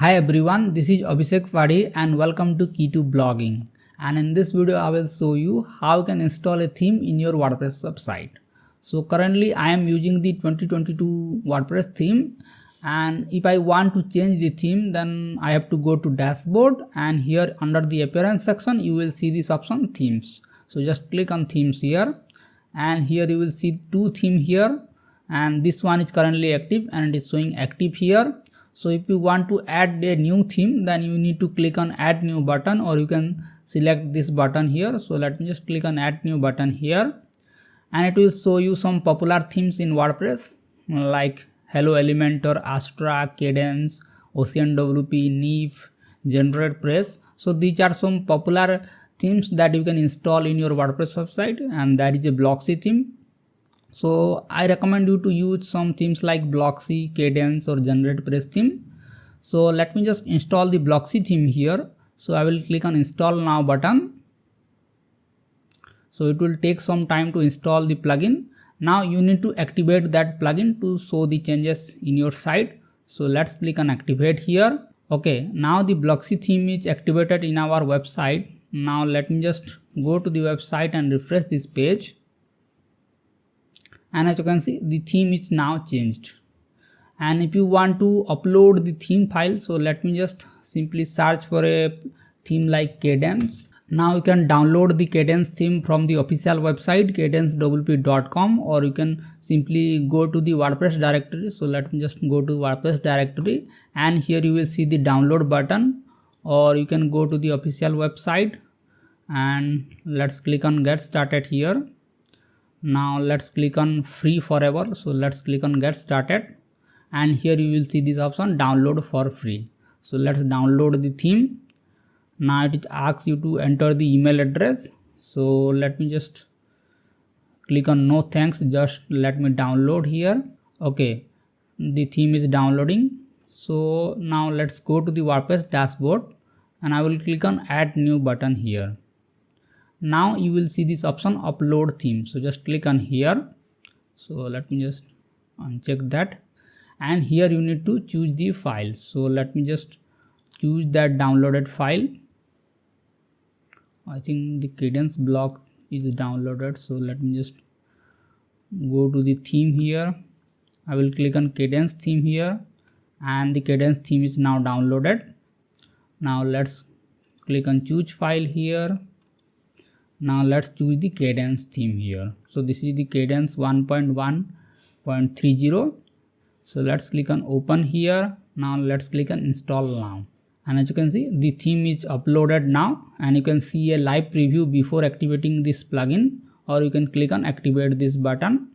Hi everyone, this is Abhishek Padi and welcome to Key to Blogging. And in this video, I will show you how you can install a theme in your WordPress website. So currently I am using the 2022 WordPress theme, and if I want to change the theme, then I have to go to dashboard, and here under the appearance section you will see this option themes. So just click on themes here, and here you will see two themes here, and this one is currently active and it is showing active here. So if you want to add a new theme, then you need to click on add new button, or you can select this button here. So let me just click on add new button here, and it will show you some popular themes in WordPress like Hello Elementor, Astra, Cadence, Ocean WP, Neve, WordPress. So these are some popular themes that you can install in your WordPress website, and that is a Blocksy theme. So I recommend you to use some themes like Blocksy, Cadence or WordPress theme. So let me just install the Blocksy theme here. So I will click on install now button. So it will take some time to install the plugin. Now you need to activate that plugin to show the changes in your site. So let's click on activate here. Okay, now the Blocksy theme is activated in our website. Now let me just go to the website and refresh this page. And as you can see, the theme is now changed. And if you want to upload the theme file, so let me just simply search for a theme like Cadence. Now you can download the Cadence theme from the official website cadencewp.com, or you can simply go to the WordPress directory. So let me just go to WordPress directory, and here you will see the download button, or you can go to the official website and let's click on get started here. Now let's click on free forever. So let's click on get started, and here you will see this option download for free. So let's download the theme. Now it asks you to enter the email address. So let me just click on no thanks, just let me download here. Okay, the theme is downloading. So now let's go to the WordPress dashboard, and I will click on add new button here. Now you will see this option upload theme. So just click on here. So let me just uncheck that, and here you need to choose the file. So let me just choose that downloaded file. I think the Cadence block is downloaded. So let me just go to the theme here. I will click on Cadence theme here, and the Cadence theme is now downloaded. Now let's click on choose file here. Now let's choose the Cadence theme here. So this is the Cadence 1.1.30. So let's click on open here. Now let's click on install now. And as you can see, the theme is uploaded now, and you can see a live preview before activating this plugin, or you can click on activate this button.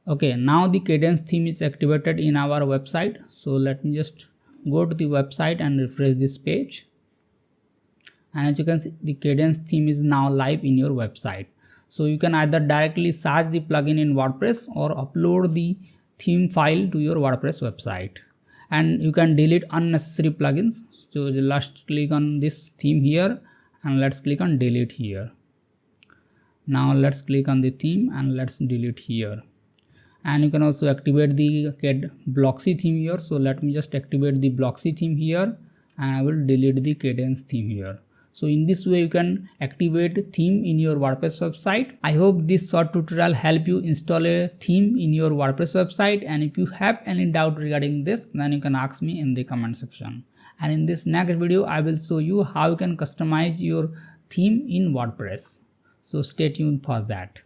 Okay, now the Cadence theme is activated in our website. So let me just go to the website and refresh this page. And as you can see, the Cadence theme is now live in your website. So you can either directly search the plugin in WordPress or upload the theme file to your WordPress website. And you can delete unnecessary plugins. So just click on this theme here, and let's click on delete here. Now let's click on the theme and let's delete here. And you can also activate the Blocksy theme here. So let me just activate the Blocksy theme here, and I will delete the Cadence theme here. So in this way you can activate theme in your WordPress website. I hope this short tutorial help you install a theme in your WordPress website, and if you have any doubt regarding this, then you can ask me in the comment section. And in this next video I will show you how you can customize your theme in WordPress. So stay tuned for that.